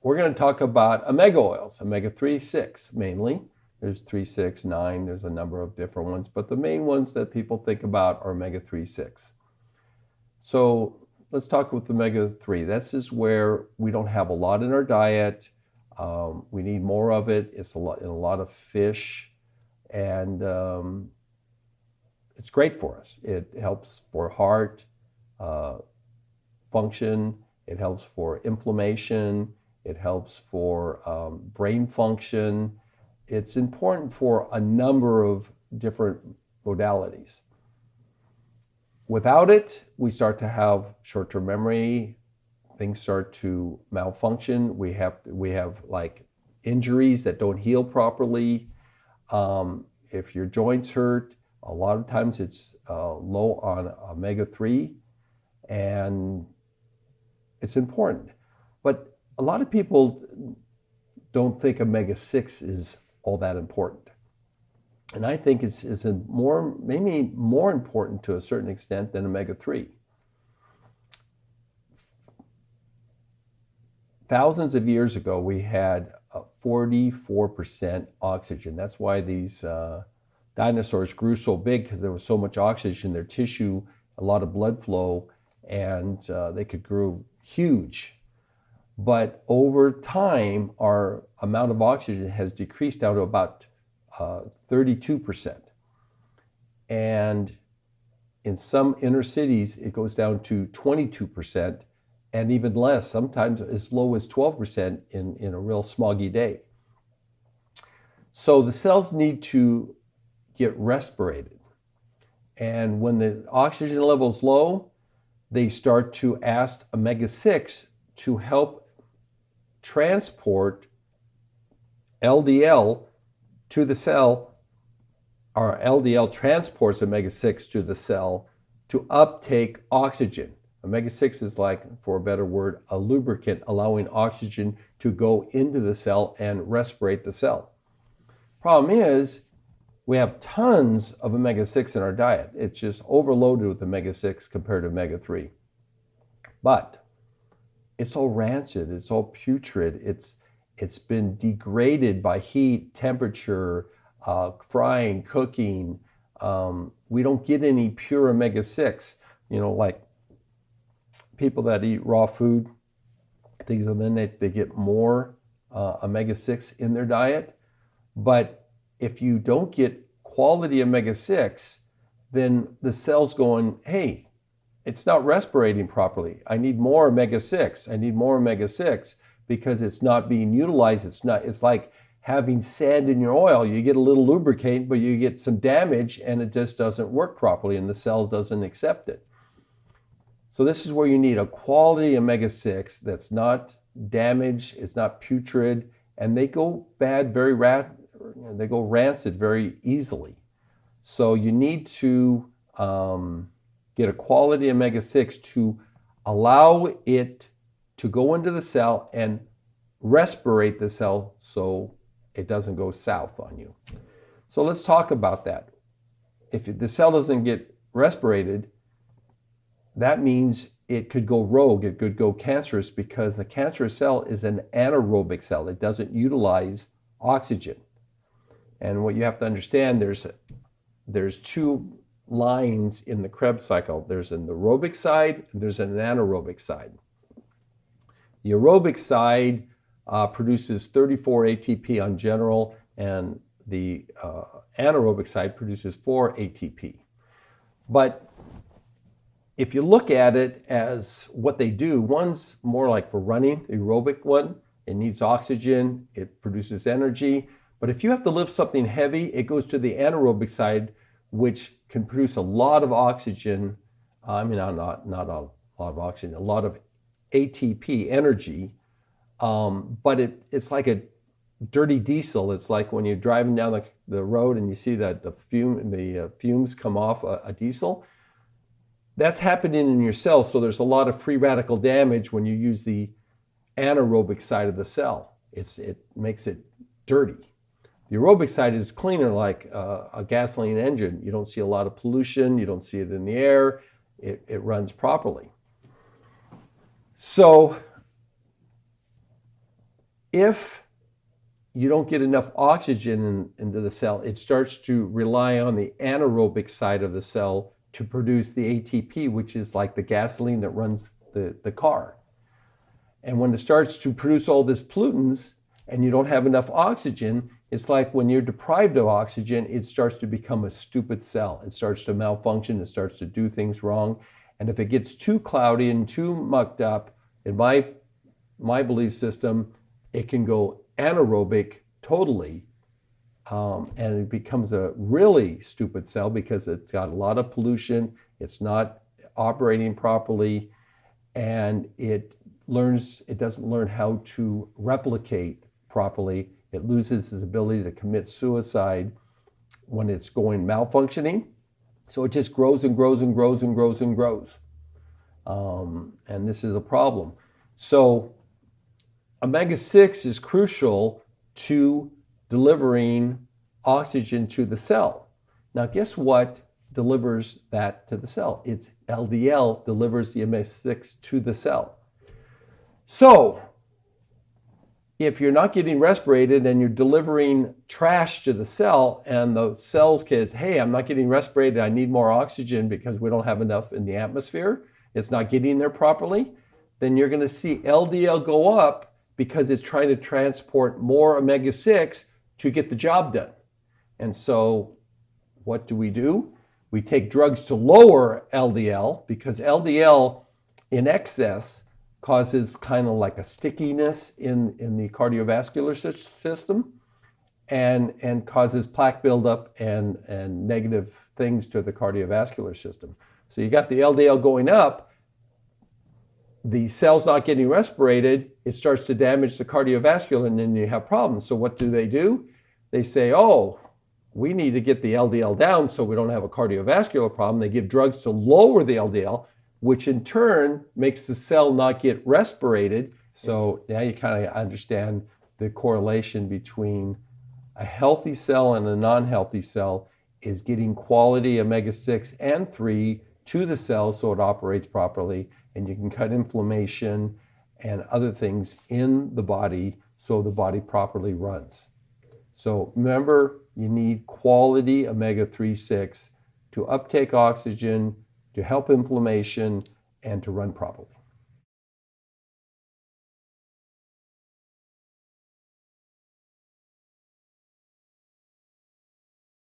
we're going to talk about omega oils, omega-3, 6 mainly. There's 3, 6, 9, there's a number of different ones, but the main ones that people think about are omega-3, 6. So let's talk with omega-3. This is where we don't have a lot in our diet. We need more of it. It's in a lot of fish, and it's great for us. It helps for heart function. It helps for inflammation. It helps for brain function. It's important for a number of different modalities. Without it, we start to have short-term memory. Things start to malfunction. We have like injuries that don't heal properly. If your joints hurt, a lot of times it's low on omega-3, and it's important. But a lot of people don't think omega-6 is all that important. And I think it's maybe more important to a certain extent than omega-3. Thousands of years ago, we had 44% oxygen. That's why these dinosaurs grew so big, because there was so much oxygen in their tissue, a lot of blood flow, and they could grow huge. But over time, our amount of oxygen has decreased down to about 32%. And in some inner cities, it goes down to 22%, and even less, sometimes as low as 12% in a real smoggy day. So the cells need to get respirated. And when the oxygen level is low, they start to ask omega-6 to help transport LDL to the cell. Our LDL transports omega-6 to the cell to uptake oxygen. Omega-6 is, like, for a better word, a lubricant, allowing oxygen to go into the cell and respirate the cell. Problem is, we have tons of omega-6 in our diet. It's just overloaded with omega-6 compared to omega-3. But it's all rancid, it's all putrid, it's been degraded by heat, temperature, frying, cooking. We don't get any pure omega-6, like people that eat raw food, things, and then they get more omega-6 in their diet. But if you don't get quality omega-6, then the cell's going, hey, it's not respirating properly. I need more omega-6. I need more omega-6 because it's not being utilized. It's like having sand in your oil. You get a little lubricant, but you get some damage and it just doesn't work properly and the cells doesn't accept it. So this is where you need a quality omega-6 that's not damaged, it's not putrid, and they go bad they go rancid very easily. So you need to get a quality omega-6 to allow it to go into the cell and respirate the cell so it doesn't go south on you. So let's talk about that. If the cell doesn't get respirated, that means it could go rogue, it could go cancerous, because a cancerous cell is an anaerobic cell. It doesn't utilize oxygen. And what you have to understand, there's two lines in the Krebs cycle. There's an aerobic side and there's an anaerobic side. The aerobic side produces 34 ATP on general, and the anaerobic side produces 4 ATP. But if you look at it as what they do, one's more like for running, the aerobic one. It needs oxygen, it produces energy. But if you have to lift something heavy, it goes to the anaerobic side, which can produce a lot of oxygen. Not a lot of oxygen, a lot of ATP, energy. But it's like a dirty diesel. It's like when you're driving down the road and you see that the fumes come off a diesel. That's happening in your cells, so there's a lot of free radical damage when you use the anaerobic side of the cell. It makes it dirty. The aerobic side is cleaner, like a gasoline engine. You don't see a lot of pollution, you don't see it in the air, it runs properly. So If you don't get enough oxygen into the cell, it starts to rely on the anaerobic side of the cell to produce the ATP, which is like the gasoline that runs the car. And when it starts to produce all this pollutants and you don't have enough oxygen, it's like when you're deprived of oxygen, it starts to become a stupid cell. It starts to malfunction, it starts to do things wrong. And if it gets too cloudy and too mucked up, in my belief system, it can go anaerobic totally, and it becomes a really stupid cell because it's got a lot of pollution, it's not operating properly, and it doesn't learn how to replicate properly. It loses its ability to commit suicide when it's going malfunctioning. So it just grows and grows and grows and grows and grows. And this is a problem. So omega-6 is crucial to delivering oxygen to the cell. Now, guess what delivers that to the cell? It's LDL delivers the omega-6 to the cell. So if you're not getting respirated and you're delivering trash to the cell, and the cells can, hey, I'm not getting respirated, I need more oxygen because we don't have enough in the atmosphere, it's not getting there properly, then you're going to see LDL go up because it's trying to transport more omega-6 to get the job done. And so what do? We take drugs to lower LDL because LDL in excess causes kind of like a stickiness in the cardiovascular system and causes plaque buildup and negative things to the cardiovascular system. So you got the LDL going up, the cell's not getting respirated, it starts to damage the cardiovascular, and then you have problems. So what do? They say, oh, we need to get the LDL down so we don't have a cardiovascular problem. They give drugs to lower the LDL, which in turn makes the cell not get respirated. So now you kind of understand the correlation between a healthy cell and a non-healthy cell is getting quality omega-6 and 3 to the cell so it operates properly, and you can cut inflammation and other things in the body so the body properly runs. So remember, you need quality omega-3, 6 to uptake oxygen, to help inflammation, and to run properly.